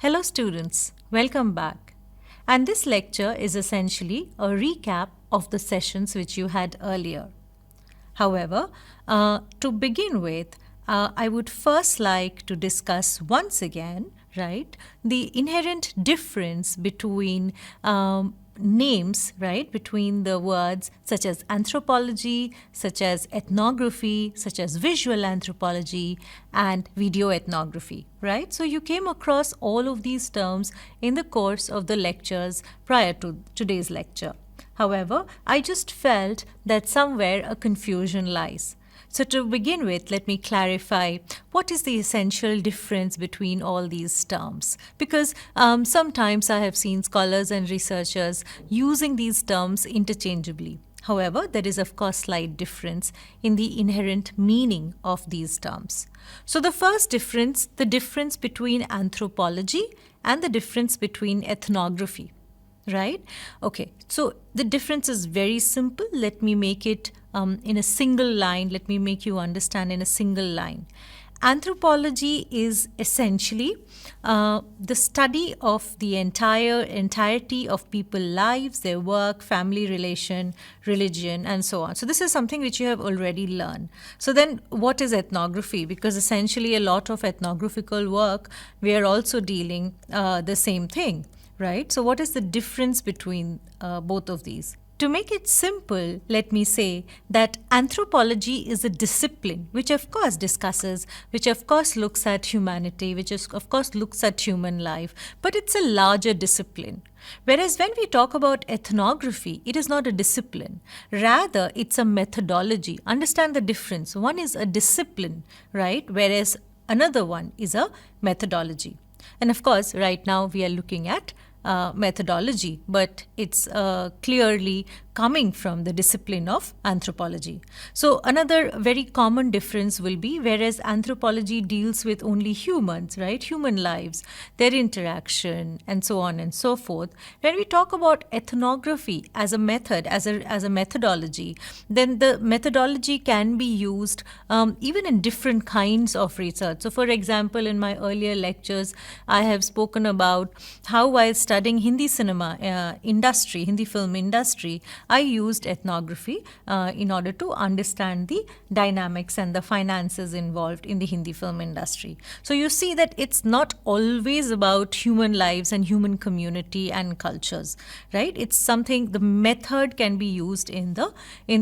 Hello students, welcome back. And this lecture is essentially a recap of the sessions which you had earlier. However, to begin with, I would first like to discuss once again, right, the inherent difference between names, right, between the words such as anthropology, such as ethnography, such as visual anthropology, and video ethnography, right? So you came across all of these terms in the course of the lectures prior to today's lecture. However, I just felt that somewhere a confusion lies. So to begin with, let me clarify what is the essential difference between all these terms. Because sometimes I have seen scholars and researchers using these terms interchangeably. However, there is of course slight difference in the inherent meaning of these terms. So the first difference, the difference between anthropology and the difference between ethnography. Right? Okay, so the difference is very simple. Let me make it in a single line. Let me make you understand in a single line. Anthropology is essentially the study of the entirety of people's lives, their work, family relation, religion, and so on. So this is something which you have already learned. So then what is ethnography? Because essentially a lot of ethnographical work, we are also dealing the same thing. Right? So what is the difference between both of these? To make it simple, let me say that anthropology is a discipline which of course discusses, which of course looks at humanity, which of course looks at human life, but it's a larger discipline. Whereas when we talk about ethnography, it is not a discipline. Rather, it's a methodology. Understand the difference. One is a discipline, right? Whereas another one is a methodology. And of course, right now we are looking at methodology, but it's clearly coming from the discipline of anthropology. So another very common difference will be, whereas anthropology deals with only humans, right, human lives, their interaction, and so on and so forth. When we talk about ethnography as a method, as a methodology, then the methodology can be used even in different kinds of research. So for example, in my earlier lectures, I have spoken about how while studying Hindi cinema industry, Hindi film industry, I used ethnography in order to understand the dynamics and the finances involved in the Hindi film industry. So you see that it's not always about human lives and human community and cultures, right? It's something, the method can be used in the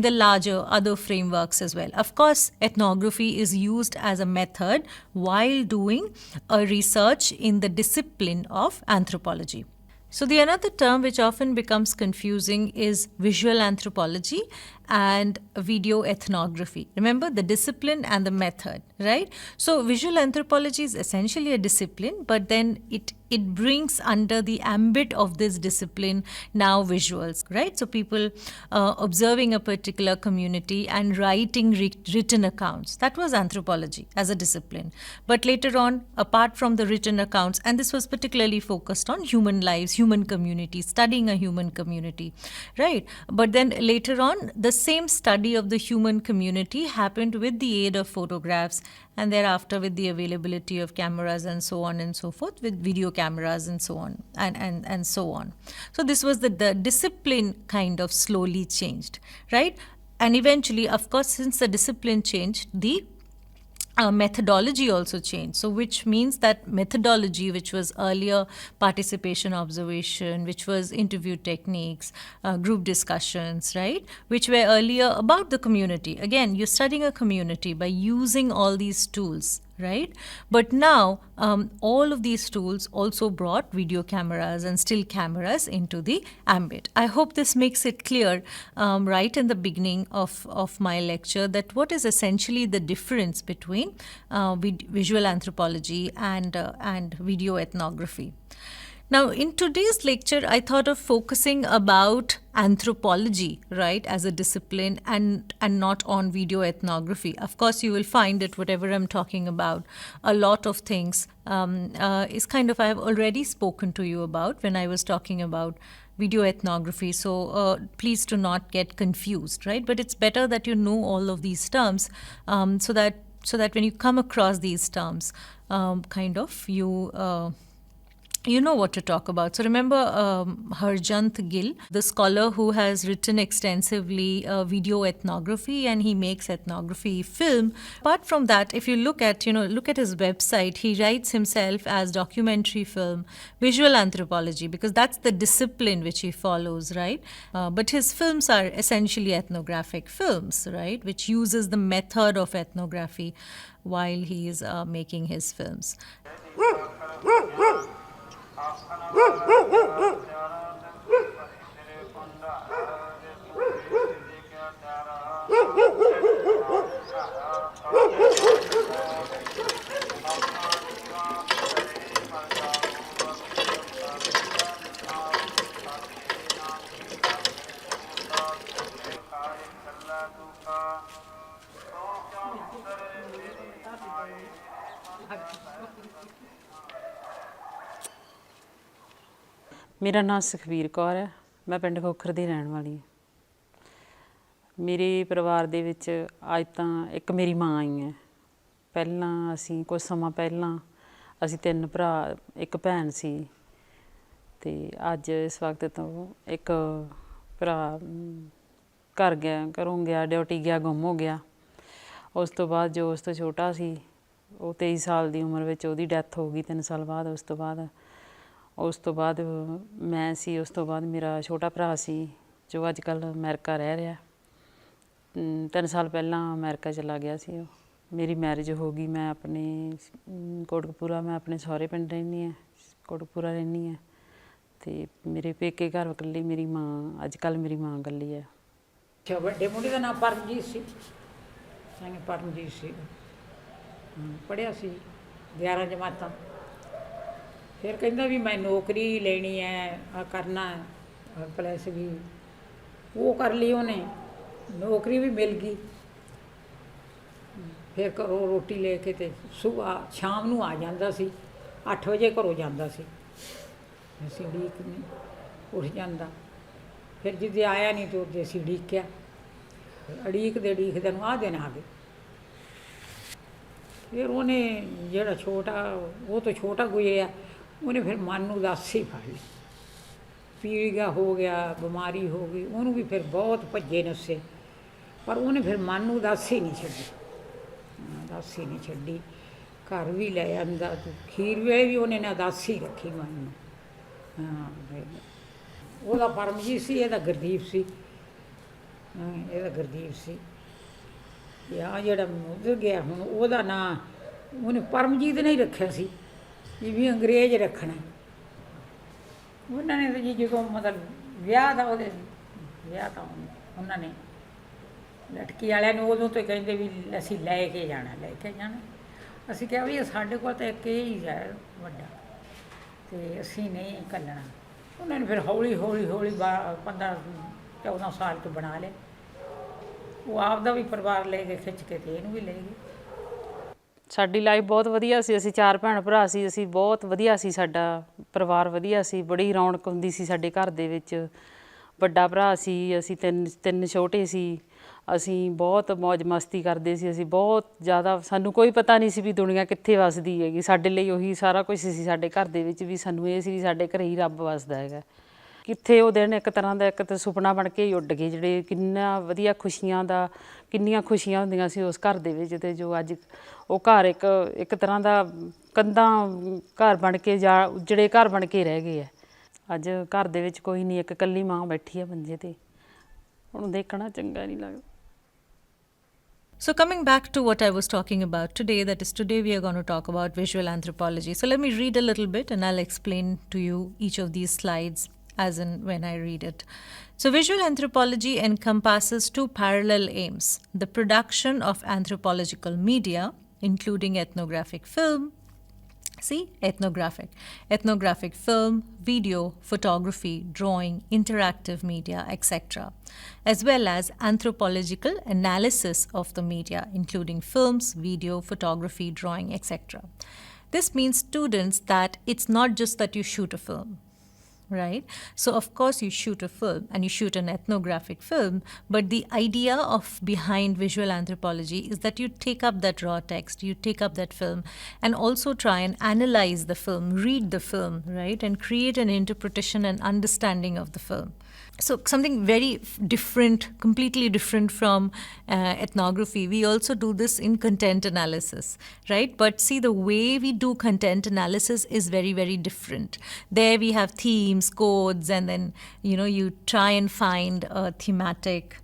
larger other frameworks as well. Of course, ethnography is used as a method while doing a research in the discipline of anthropology. So the another term which often becomes confusing is visual anthropology and video ethnography. Remember the discipline and the method, right? So visual anthropology is essentially a discipline, but then it brings under the ambit of this discipline now visuals, right? So people observing a particular community and writing written accounts. That was anthropology as a discipline. But later on, apart from the written accounts, and this was particularly focused on human lives, human community, studying a human community, right? But then later on, the same study of the human community happened with the aid of photographs, and thereafter with the availability of cameras and so on and so forth, with video cameras and so on and so on. So this was the discipline kind of slowly changed, right? And eventually, of course, since the discipline changed, the methodology also changed. So which means that methodology, which was earlier participation observation, which was interview techniques, group discussions, right, which were earlier about the community. Again, you're studying a community by using all these tools, right? But now all of these tools also brought video cameras and still cameras into the ambit. I hope this makes it clear right in the beginning of my lecture that what is essentially the difference between visual anthropology and video ethnography. Now, in today's lecture, I thought of focusing about anthropology, right, as a discipline and not on video ethnography. Of course, you will find that whatever I'm talking about, a lot of things is kind of I have already spoken to you about when I was talking about video ethnography. So please do not get confused, right? But it's better that you know all of these terms so that when you come across these terms, kind of you you know what to talk about. So remember Harjant Gill, the scholar who has written extensively video ethnography, and he makes ethnography film. Apart from that, if you look at his website, he writes himself as documentary film, visual anthropology, because that's the discipline which he follows, right? But his films are essentially ethnographic films, right, which uses the method of ethnography while he is making his films. ਮੇਰਾ ਨਾਮ ਸੁਖਬੀਰ ਕੌਰ ਹੈ। ਮੈਂ ਪਿੰਡ ਖੋਖਰ ਦੀ ਰਹਿਣ ਵਾਲੀ ਹਾਂ। ਮੇਰੇ ਪਰਿਵਾਰ ਦੇ ਵਿੱਚ ਅੱਜ ਤਾਂ ਇੱਕ ਮੇਰੀ ਮਾਂ ਆਈ ਹੈ। ਪਹਿਲਾਂ ਅਸੀਂ ਕੁਝ ਸਮਾਂ ਪਹਿਲਾਂ ਅਸੀਂ 3 ਭਰਾ ਇੱਕ ਭੈਣ ਸੀ, ਅਤੇ ਅੱਜ ਇਸ ਵਕਤ ਤੋਂ ਇੱਕ ਭਰਾ ਘਰੋਂ ਗਿਆ, ਡਿਊਟੀ ਗਿਆ, ਗੁੰਮ ਹੋ ਗਿਆ। ਉਸ ਤੋਂ ਬਾਅਦ ਜੋ ਉਸ ਤੋਂ ਛੋਟਾ ਸੀ, ਉਹ 23 ਸਾਲ ਦੀ ਉਮਰ ਵਿੱਚ ਉਹਦੀ ਡੈਥ ਹੋ ਗਈ 3 ਸਾਲ ਬਾਅਦ। ਉਸ ਤੋਂ ਬਾਅਦ ਮੈਂ ਸੀ। ਉਸ ਤੋਂ ਬਾਅਦ ਮੇਰਾ ਛੋਟਾ ਭਰਾ ਸੀ ਜੋ ਅੱਜ ਕੱਲ੍ਹ ਅਮਰੀਕਾ ਰਹਿ ਰਿਹਾ। 3 ਸਾਲ ਪਹਿਲਾਂ ਅਮਰੀਕਾ ਚਲਾ ਗਿਆ ਸੀ ਉਹ। ਮੇਰੀ ਮੈਰਿਜ ਹੋ ਗਈ। ਮੈਂ ਆਪਣੇ ਕੋਟਕਪੂਰਾ, ਮੈਂ ਆਪਣੇ ਸਹੁਰੇ ਪਿੰਡ ਰਹਿੰਦੀ ਹਾਂ, ਕੋਟਕਪੂਰਾ ਰਹਿੰਦੀ ਹਾਂ। ਅਤੇ ਮੇਰੇ ਪੇਕੇ ਘਰ ਇਕੱਲੀ ਮੇਰੀ ਮਾਂ, ਅੱਜ ਕੱਲ੍ਹ ਮੇਰੀ ਮਾਂ ਇਕੱਲੀ ਹੈ। ਅੱਛਾ, ਵੱਡੇ ਮੁੰਡੇ ਦਾ ਨਾਮ ਪਰਮਜੀਤ ਸੀ। ਪਰਮਜੀਤ ਸੀ, ਪੜ੍ਹਿਆ ਸੀ 11 ਜਮਾਤਾਂ। ਫਿਰ ਕਹਿੰਦਾ ਵੀ ਮੈਂ ਨੌਕਰੀ ਲੈਣੀ ਹੈ, ਆ ਕਰਨਾ ਹੈ ਪਲੈਸ ਵੀ। ਉਹ ਕਰ ਲਈ ਉਹਨੇ, ਨੌਕਰੀ ਵੀ ਮਿਲ ਗਈ। ਫਿਰ ਘਰੋਂ ਰੋਟੀ ਲੈ ਕੇ ਅਤੇ ਸੁਬਾਹ ਸ਼ਾਮ ਨੂੰ ਆ ਜਾਂਦਾ ਸੀ। 8 ਵਜੇ ਘਰੋਂ ਜਾਂਦਾ ਸੀ। ਅਸੀਂ ਉਡੀਕ ਨਹੀਂ, ਉੱਠ ਜਾਂਦਾ। ਫਿਰ ਜਿੱਦੇ ਆਇਆ ਨਹੀਂ ਤਾਂ ਉਹਦੇ ਅਸੀਂ ਉਡੀਕਿਆ। ਉਡੀਕਦੇ ਨੂੰ ਆਹ ਦਿਨ ਆ ਗਏ। ਫਿਰ ਉਹਨੇ ਜਿਹੜਾ ਛੋਟਾ, ਉਹ ਤੋਂ ਛੋਟਾ ਗੁਜ਼ਰਿਆ, ਉਹਨੇ ਫਿਰ ਮਨ ਨੂੰ ਉਦਾਸੀ ਫੜ ਲਈ। ਪੀੜ੍ਹਾ ਹੋ ਗਿਆ, ਬਿਮਾਰੀ ਹੋ ਗਈ। ਉਹਨੂੰ ਵੀ ਫਿਰ ਬਹੁਤ ਭੱਜੇ ਨੱਸੇ, ਪਰ ਉਹਨੇ ਫਿਰ ਮਨ ਨੂੰ ਉਦਾਸੀ ਨਹੀਂ ਛੱਡੀ। ਘਰ ਵੀ ਲੈ ਆਂਦਾ, ਖੀਰ ਵੇਲੇ ਵੀ ਉਹਨੇ ਨਾ ਉਦਾਸੀ ਰੱਖੀ ਮਨ ਨੂੰ। ਉਹਦਾ ਪਰਮਜੀਤ ਸੀ, ਇਹਦਾ ਗੁਰਦੀਪ ਸੀ। ਅਤੇ ਆਹ ਜਿਹੜਾ ਉੱਧਰ ਗਿਆ ਹੁਣ, ਉਹਦਾ ਨਾਂ ਉਹਨੇ ਪਰਮਜੀਤ ਨਹੀਂ ਰੱਖਿਆ ਸੀ, ਵੀ ਅੰਗਰੇਜ਼ ਰੱਖਣਾ। ਉਹਨਾਂ ਨੇ ਤਾਂ ਜੀ ਜਦੋਂ ਮਤਲਬ ਵਿਆਹ ਤਾਂ ਉਹਨਾਂ ਨੇ ਲਟਕੀ ਵਾਲਿਆਂ ਨੂੰ ਉਦੋਂ ਤੋਂ ਕਹਿੰਦੇ ਵੀ ਅਸੀਂ ਲੈ ਕੇ ਜਾਣਾ। ਅਸੀਂ ਕਿਹਾ ਵੀ ਸਾਡੇ ਕੋਲ ਤਾਂ ਇੱਕ ਇਹ ਹੀ ਹੈ ਵੱਡਾ, ਅਤੇ ਅਸੀਂ ਨਹੀਂ ਘੱਲਣਾ। ਉਹਨਾਂ ਨੇ ਫਿਰ ਹੌਲੀ 15-14 ਸਾਲ ਤੋਂ ਬਣਾ ਲਿਆ। ਉਹ ਆਪਦਾ ਵੀ ਪਰਿਵਾਰ ਲੈ ਕੇ ਖਿੱਚ ਕੇ, ਅਤੇ ਇਹਨੂੰ ਵੀ ਲੈ ਗਏ। ਸਾਡੀ ਲਾਈਫ ਬਹੁਤ ਵਧੀਆ ਸੀ। ਅਸੀਂ 4 ਭੈਣ ਭਰਾ ਸੀ। ਅਸੀਂ ਬਹੁਤ ਵਧੀਆ ਸੀ, ਸਾਡਾ ਪਰਿਵਾਰ ਵਧੀਆ ਸੀ। ਬੜੀ ਰੌਣਕ ਹੁੰਦੀ ਸੀ ਸਾਡੇ ਘਰ ਦੇ ਵਿੱਚ। ਵੱਡਾ ਭਰਾ ਸੀ, ਅਸੀਂ 3 ਛੋਟੇ ਸੀ। ਅਸੀਂ ਬਹੁਤ ਮੌਜ ਮਸਤੀ ਕਰਦੇ ਸੀ। ਅਸੀਂ ਬਹੁਤ ਜ਼ਿਆਦਾ, ਸਾਨੂੰ ਕੋਈ ਪਤਾ ਨਹੀਂ ਸੀ ਵੀ ਦੁਨੀਆ ਕਿੱਥੇ ਵੱਸਦੀ ਹੈਗੀ। ਸਾਡੇ ਲਈ ਉਹੀ ਸਾਰਾ ਕੁਛ ਸੀ ਸਾਡੇ ਘਰ ਦੇ ਵਿੱਚ, ਵੀ ਸਾਨੂੰ ਇਹ ਸੀ ਵੀ ਸਾਡੇ ਘਰੇ ਹੀ ਰੱਬ ਵੱਸਦਾ ਹੈਗਾ। ਕਿੱਥੇ ਉਹ ਦਿਨ ਇੱਕ ਤਰ੍ਹਾਂ ਦਾ, ਇੱਕ ਤਾਂ ਸੁਪਨਾ ਬਣ ਕੇ ਹੀ ਉੱਡ ਗਏ, ਜਿਹੜੇ ਕਿੰਨੀਆਂ ਖੁਸ਼ੀਆਂ ਹੁੰਦੀਆਂ ਸੀ ਉਸ ਘਰ ਦੇ ਵਿੱਚ। ਅਤੇ ਜੋ ਅੱਜ ਉਹ ਘਰ ਇੱਕ ਤਰ੍ਹਾਂ ਦਾ ਕੰਧਾਂ ਘਰ ਬਣ ਕੇ ਜਾਂ ਉਜੜੇ ਘਰ ਬਣ ਕੇ ਰਹਿ ਗਏ ਹੈ। ਅੱਜ ਘਰ ਦੇ ਵਿੱਚ ਕੋਈ ਨਹੀਂ, ਇੱਕ ਇਕੱਲੀ ਮਾਂ ਬੈਠੀ ਹੈ ਮੰਜੇ 'ਤੇ। ਉਹਨੂੰ ਦੇਖਣਾ ਚੰਗਾ ਨਹੀਂ ਲੱਗਦਾ। So coming back to what I was talking about today, that is, today we are going to talk about visual anthropology. So let me read a little bit and I'll explain to you each of these slides as in when I read it. So visual anthropology encompasses 2 parallel aims: the production of anthropological media, including ethnographic film, ethnographic film, video, photography, drawing, interactive media, etc., as well as anthropological analysis of the media, including films, video, photography, drawing, etc. This means, students, that it's not just that you shoot a film, right? So of course you shoot a film and you shoot an ethnographic film, but the idea of behind visual anthropology is that you take up that raw text, you take up that film and also try and analyze the film, read the film, right? And create an interpretation and understanding of the film. So something very different, completely different from ethnography. We also do this in content analysis, right? But see, the way we do content analysis is very, very different. There we have themes, codes, and then, you try and find a thematic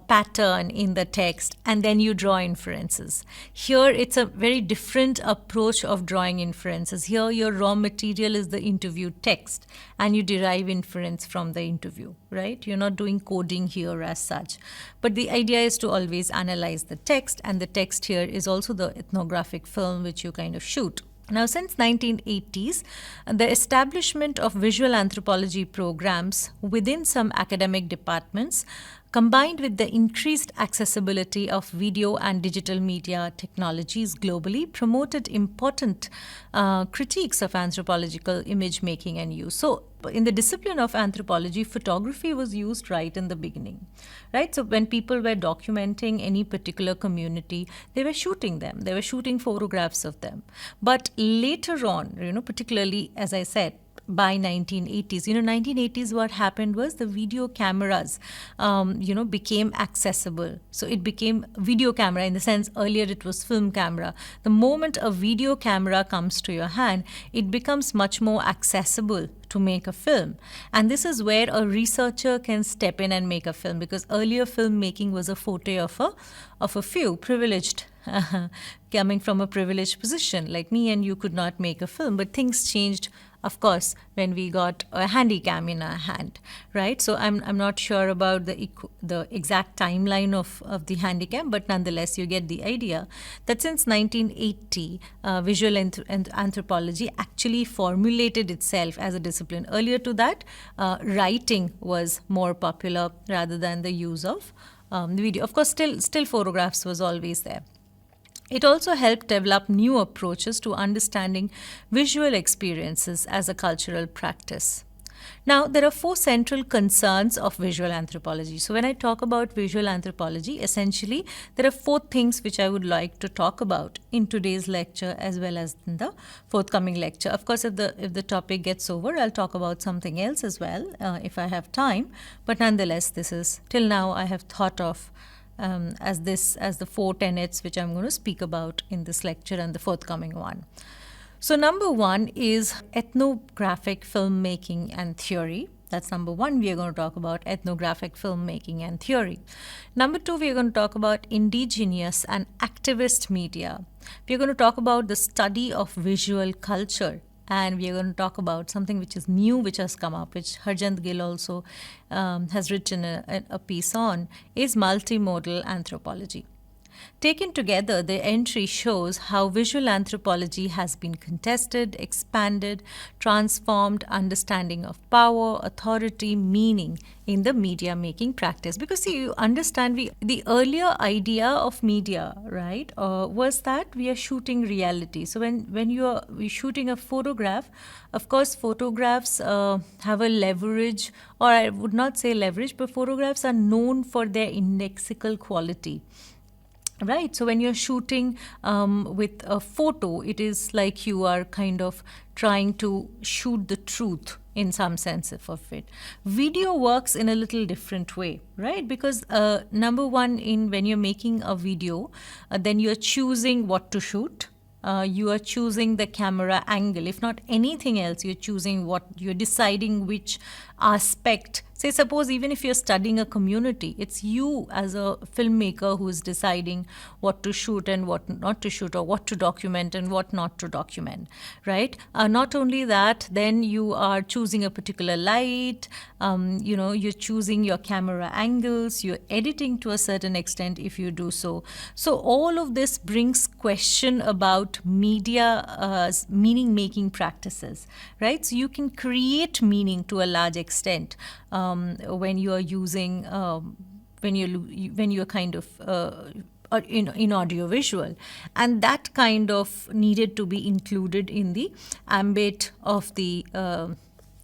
pattern in the text, and then you draw inferences. Here, it's a very different approach of drawing inferences. Here, your raw material is the interview text, and you derive inference from the interview, right? You're not doing coding here as such. But the idea is to always analyze the text, and the text here is also the ethnographic film which you kind of shoot. Now, since 1980s, the establishment of visual anthropology programs within some academic departments, combined with the increased accessibility of video and digital media technologies globally, promoted important critiques of anthropological image making and use. So, in the discipline of anthropology, photography was used right in the beginning, right? So when people were documenting any particular community, they were shooting them, they were shooting photographs of them. But later on, particularly, as I said, by 1980s, 1980s, what happened was the video cameras, became accessible. So it became video camera in the sense earlier it was film camera. The moment a video camera comes to your hand, it becomes much more accessible to make a film. And this is where a researcher can step in and make a film, because earlier filmmaking was a forte of a few privileged coming from a privileged position. Like me and you could not make a film, but things changed, of course, when we got a handy cam in our hand, right? So I'm not sure about the exact timeline of the handy cam, but nonetheless, you get the idea that since 1980, visual anthropology actually formulated itself as a discipline. Earlier to that, writing was more popular rather than the use of video. Of course, still photographs was always there. It also helped develop new approaches to understanding visual experiences as a cultural practice. Now, there are 4 central concerns of visual anthropology. So when I talk about visual anthropology, essentially, there are 4 things which I would like to talk about in today's lecture as well as in the forthcoming lecture. Of course, if the topic gets over, I'll talk about something else as well if I have time. But nonetheless, this is, till now, I have thought of as the 4 tenets which I'm going to speak about in this lecture and the forthcoming one. So number 1 is ethnographic filmmaking and theory. That's number 1. We are going to talk about ethnographic filmmaking and theory. Number 2, we are going to talk about indigenous and activist media. We are going to talk about the study of visual culture. And we are going to talk about something which is new, which has come up, which Harjant Gill also has written a piece on, is multimodal anthropology. Taken together, the entry shows how visual anthropology has been contested, expanded, transformed understanding of power, authority, meaning in the media making practice. Because see, you understand, the earlier idea of media, right, was that we are shooting reality. So when you're shooting a photograph, of course, photographs have a leverage, or I would not say leverage, but photographs are known for their indexical quality. Right, so when you're shooting with a photo, it is like you are kind of trying to shoot the truth in some sense of it. Video works in a little different way, right? Because number 1, when you're making a video, then you're choosing what to shoot. You are choosing the camera angle. If not anything else, you're deciding which aspect. Say, suppose even if you're studying a community, it's you as a filmmaker who is deciding what to shoot and what not to shoot, or what to document and what not to document, right? Not only that, then you are choosing a particular light, you're choosing your camera angles, you're editing to a certain extent if you do so. So all of this brings question about media meaning-making practices, right? So you can create meaning to a large extent when you are using when you're kind of in audiovisual, and that kind of needed to be included in the ambit of the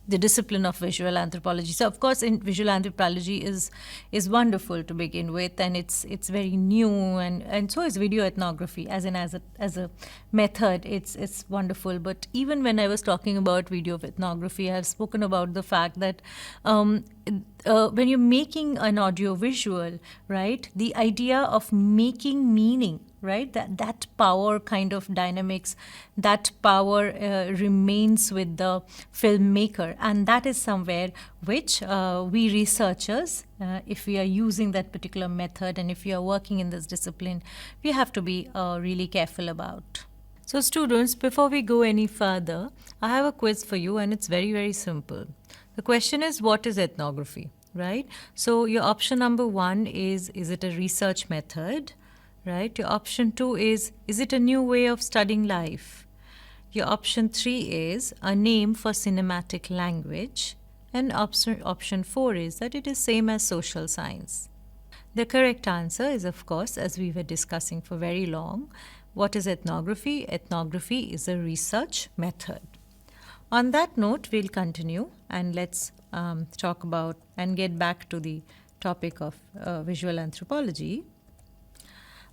the discipline of visual anthropology. So, of course, in visual anthropology is wonderful to begin with, and it's very new, and so is video ethnography. As a method, it's wonderful. But even when I was talking about video ethnography, I have spoken about the fact that when you're making an audio visual, right, the idea of making meaning, right, that power kind of dynamics, that power remains with the filmmaker, and that is somewhere which we researchers, if we are using that particular method and if we are working in this discipline, we have to be really careful about. So students, before we go any further, I have a quiz for you, and it's very, very simple. The question is, what is ethnography, right? So your option number 1 is it a research method, right? Your option 2 is it a new way of studying life? Your option 3 is a name for cinematic language. And option 4 is that it is same as social science. The correct answer is, of course, as we were discussing for very long, what is ethnography? Ethnography is a research method. On that note, we'll continue, and let's talk about and get back to the topic of visual anthropology.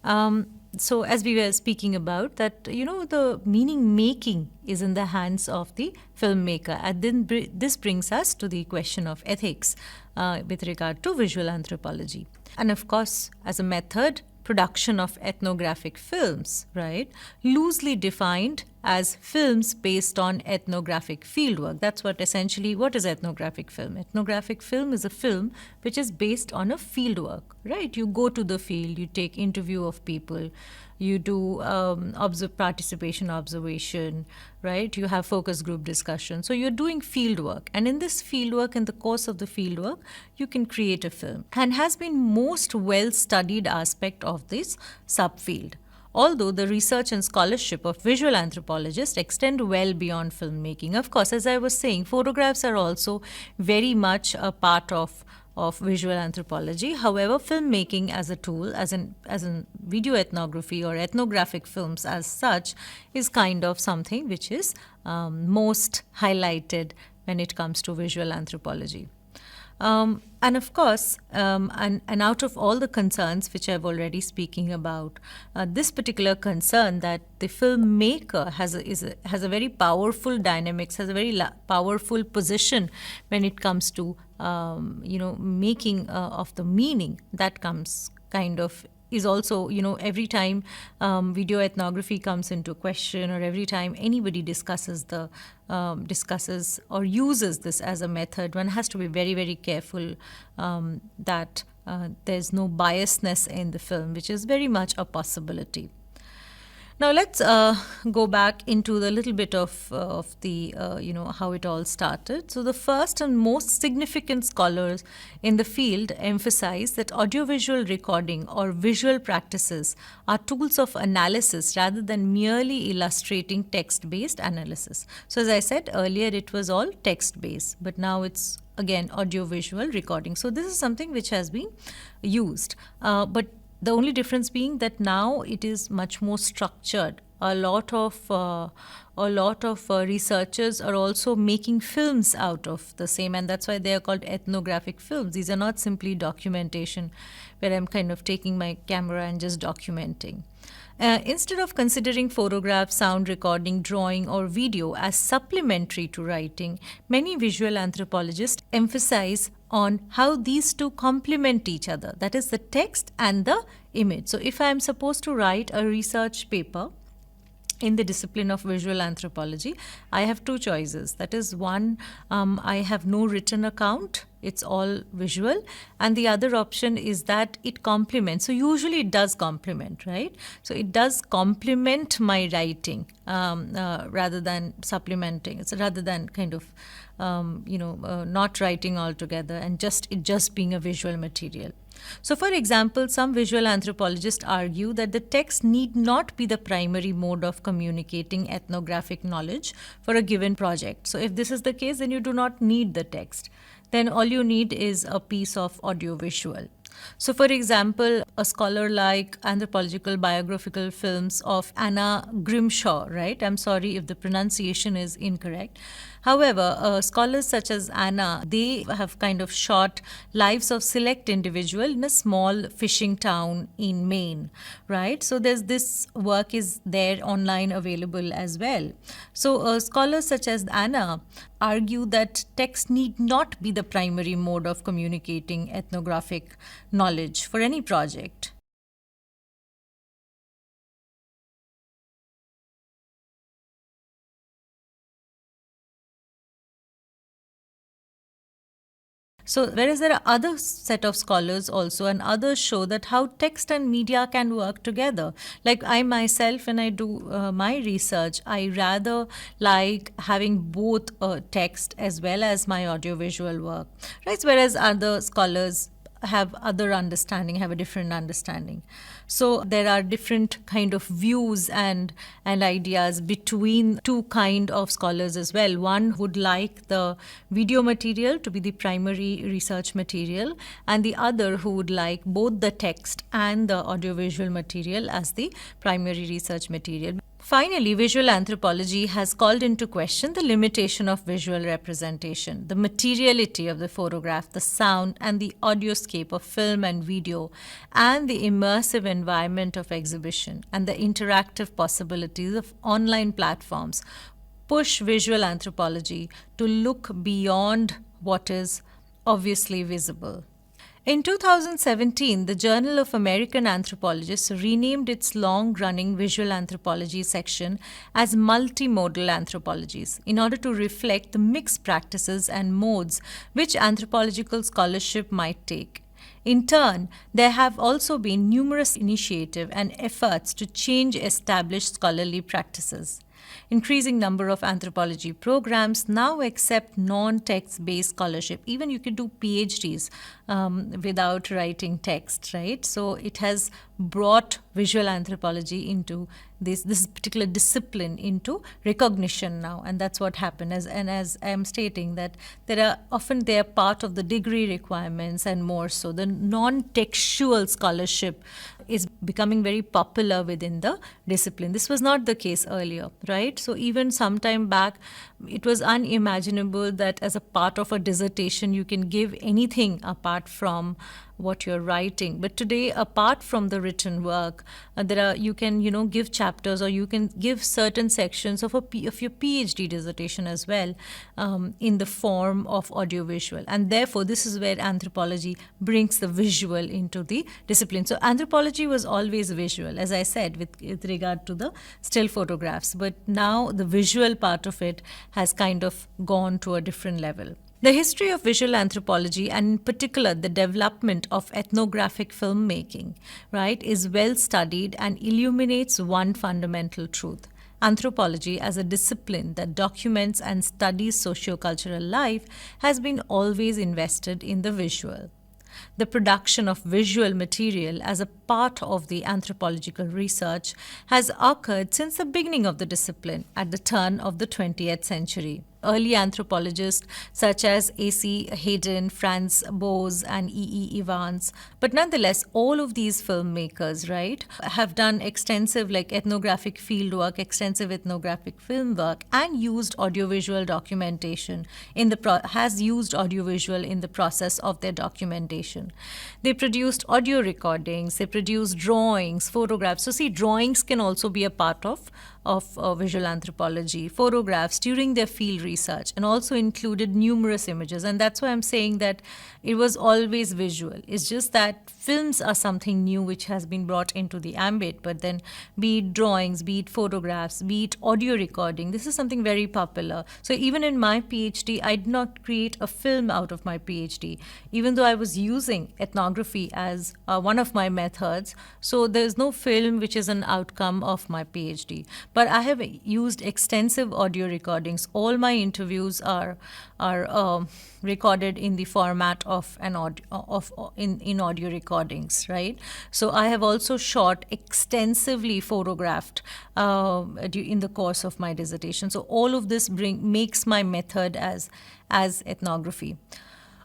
So as we were speaking about that, the meaning making is in the hands of the filmmaker. And then this brings us to the question of ethics with regard to visual anthropology. And of course, as a method, production of ethnographic films, right? Loosely defined as films based on ethnographic fieldwork. That's what is ethnographic film? Ethnographic film is a film which is based on a fieldwork, right? You go to the field, you take interview of people, you do participation observation, right? You have focus group discussion. So you're doing fieldwork. And in this fieldwork, in the course of the fieldwork, you can create a film. And has been most well-studied aspect of this subfield. Although the research and scholarship of visual anthropologists extend well beyond filmmaking. Of course, as I was saying, photographs are also very much a part of visual anthropology. However, filmmaking as a tool, as in video ethnography or ethnographic films as such, is kind of something which is most highlighted when it comes to visual anthropology. And of course, and out of all the concerns which I've already speaking about, this particular concern that the filmmaker has a very powerful dynamics, has a very powerful position when it comes to making of the meaning, that comes kind of is also, every time video ethnography comes into question, or every time anybody discusses or uses this as a method, one has to be very, very careful that there's no biasness in the film, which is very much a possibility. Now let's go back into the little bit of the how it all started. So the first and most significant scholars in the field emphasize that audiovisual recording or visual practices are tools of analysis rather than merely illustrating text-based analysis. So as I said earlier, it was all text-based, but now it's again audiovisual recording. So this is something which has been used, but the only difference being that now it is much more structured. A lot of researchers are also making films out of the same, and that's why they are called ethnographic films. These are not simply documentation where I'm kind of taking my camera and just documenting. Instead of considering photograph, sound recording, drawing, or video as supplementary to writing, many visual anthropologists emphasize on how these two complement each other, that is the text and the image. So if I am supposed to write a research paper in the discipline of visual anthropology, I have two choices. That is, one, I have no written account, it's all visual, and the other option is that it complements. So usually it does complement, right? So it does complement my writing rather than supplementing. It's rather than kind of not writing altogether and it just being a visual material. So for example, some visual anthropologists argue that the text need not be the primary mode of communicating ethnographic knowledge for a given project. So if this is the case, then you do not need the text. Then all you need is a piece of audiovisual. So, for example, a scholar like anthropological biographical films of Anna Grimshaw, right? I'm sorry if the pronunciation is incorrect. However, scholars such as Anna, they have kind of shot lives of select individual in a small fishing town in Maine, right? So there's this work is there online available as well. So scholars such as Anna argue that text need not be the primary mode of communicating ethnographic knowledge for any project. So, whereas there are other set of scholars also, and others show that how text and media can work together. Like I myself, when I do my research, I rather like having both text as well as my audiovisual work, right? Whereas other scholars have other understanding, have a different understanding. So there are different kind of views and ideas between two kind of scholars as well. One would like the video material to be the primary research material, and the other who would like both the text and the audiovisual material as the primary research material. Finally, visual anthropology has called into question the limitation of visual representation, the materiality of the photograph, the sound, and the audioscape of film and video, and the immersive environment of exhibition, and the interactive possibilities of online platforms push visual anthropology to look beyond what is obviously visible. In 2017, the Journal of American Anthropologists renamed its long running visual anthropology section as multimodal anthropologies in order to reflect the mixed practices and modes which anthropological scholarship might take. In turn, there have also been numerous initiatives and efforts to change established scholarly practices. Increasing number of anthropology programs now accept non-text based scholarship. Even you could do PhDs without writing text, right? So it has brought visual anthropology into this particular discipline into recognition now, and that's what happened. As I'm stating that they are part of the degree requirements, and more so the non-textual scholarship is becoming very popular within the discipline. This was not the case earlier, right? So even some time back, it was unimaginable that as a part of a dissertation you can give anything apart from what you're writing. But today, apart from the written work, you can give chapters, or you can give certain sections of of your PhD dissertation as well, in the form of audiovisual. And therefore, this is where anthropology brings the visual into the discipline. So anthropology was always visual, as I said, with regard to the still photographs. But now the visual part of it has kind of gone to a different level. The history of visual anthropology, and in particular the development of ethnographic filmmaking, right, is well studied and illuminates one fundamental truth. Anthropology, as a discipline that documents and studies sociocultural life, has been always invested in the visual. The production of visual material as a part of the anthropological research has occurred since the beginning of the discipline at the turn of the 20th century. Early anthropologists such as A.C. Hayden, Franz Boas, and E.E. Evans, but nonetheless, all of these filmmakers, right, have done extensive ethnographic field work, extensive ethnographic film work, and used audiovisual documentation has used audiovisual in the process of their documentation. They produced audio recordings, they produced drawings, photographs. So see, drawings can also be a part of visual anthropology, photographs during their field research, and also included numerous images. And that's why I'm saying that it was always visual. It's just that films are something new which has been brought into the ambit, but then be it drawings, be it photographs, be it audio recording, this is something very popular. So even in my PhD, I did not create a film out of my PhD, even though I was using ethnography as one of my methods. So there's no film which is an outcome of my PhD. But I have used extensive audio recordings. All my interviews are recorded in the format of an in audio recordings, right? So I have also shot extensively photographed in the course of my dissertation. So all of this makes my method as ethnography.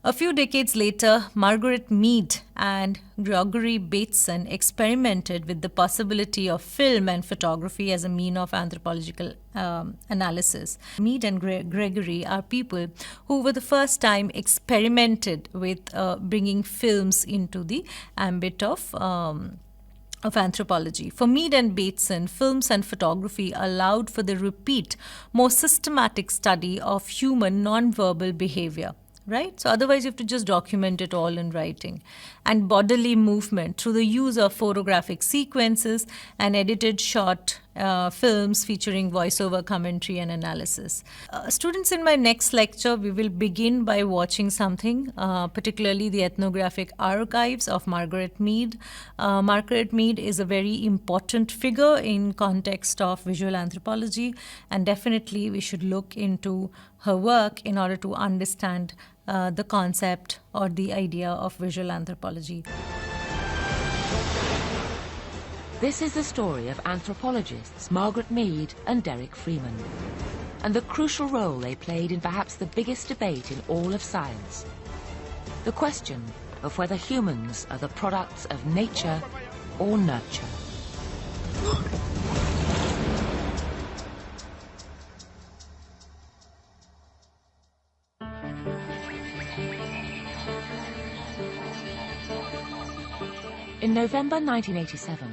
A few decades later, Margaret Mead and Gregory Bateson experimented with the possibility of film and photography as a mean of anthropological analysis. Mead and Gregory are people who, for the first time, experimented with bringing films into the ambit of anthropology. For Mead and Bateson, films and photography allowed for the repeat, more systematic study of human nonverbal behavior. Right? So otherwise you have to just document it all in writing. And bodily movement through the use of photographic sequences and edited short films featuring voiceover commentary and analysis. Students, in my next lecture, we will begin by watching something, particularly the ethnographic archives of Margaret Mead. Margaret Mead is a very important figure in context of visual anthropology, and definitely we should look into her work in order to understand the concept or the idea of visual anthropology. This is the story of anthropologists Margaret Mead and Derek Freeman, and the crucial role they played in perhaps the biggest debate in all of science. The question of whether humans are the products of nature or nurture. In November 1987,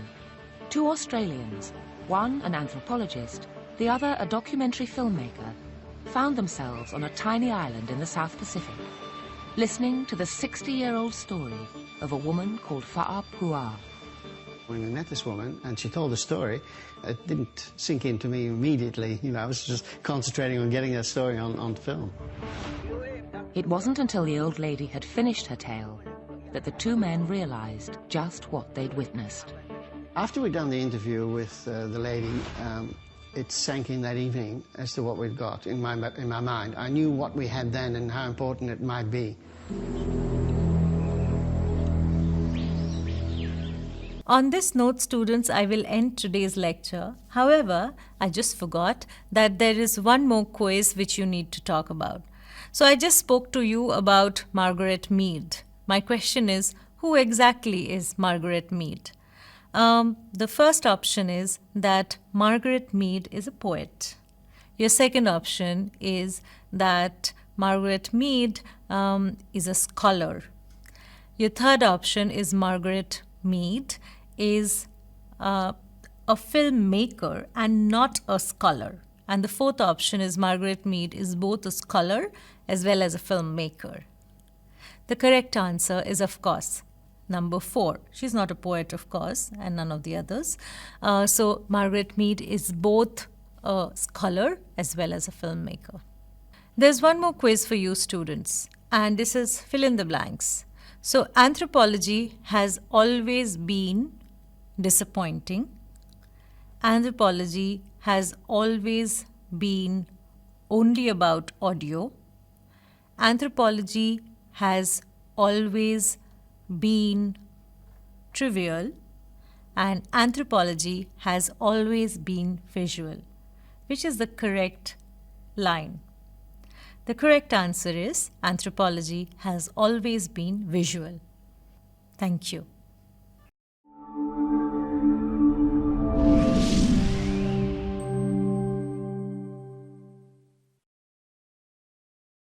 two Australians, one an anthropologist, the other a documentary filmmaker, found themselves on a tiny island in the South Pacific, listening to the 60-year-old story of a woman called Fa'a Pu'a. When we met this woman and she told the story, it didn't sink into me immediately. You know, I was just concentrating on getting that story on film. It wasn't until the old lady had finished her tale that the two men realized just what they'd witnessed. After we'd done the interview with the lady, it sank in that evening as to what we'd got in my mind. I knew what we had then and how important it might be. On this note, students, I will end today's lecture. However, I just forgot that there is one more quiz which you need to talk about. So I just spoke to you about Margaret Mead. My question is, who exactly is Margaret Mead? The first option is that Margaret Mead is a poet. Your second option is that Margaret Mead is a scholar. Your third option is Margaret Mead is a filmmaker and not a scholar. And the fourth option is Margaret Mead is both a scholar as well as a filmmaker. The correct answer is, of course, number 4. She's not a poet, of course, and none of the others. So Margaret Mead is both a scholar as well as a filmmaker. There's one more quiz for you students, and this is fill in the blanks. So anthropology has always been disappointing. Anthropology has always been only about audio. Anthropology has always been trivial, and anthropology has always been visual. Which is the correct line? The correct answer is anthropology has always been visual. Thank you.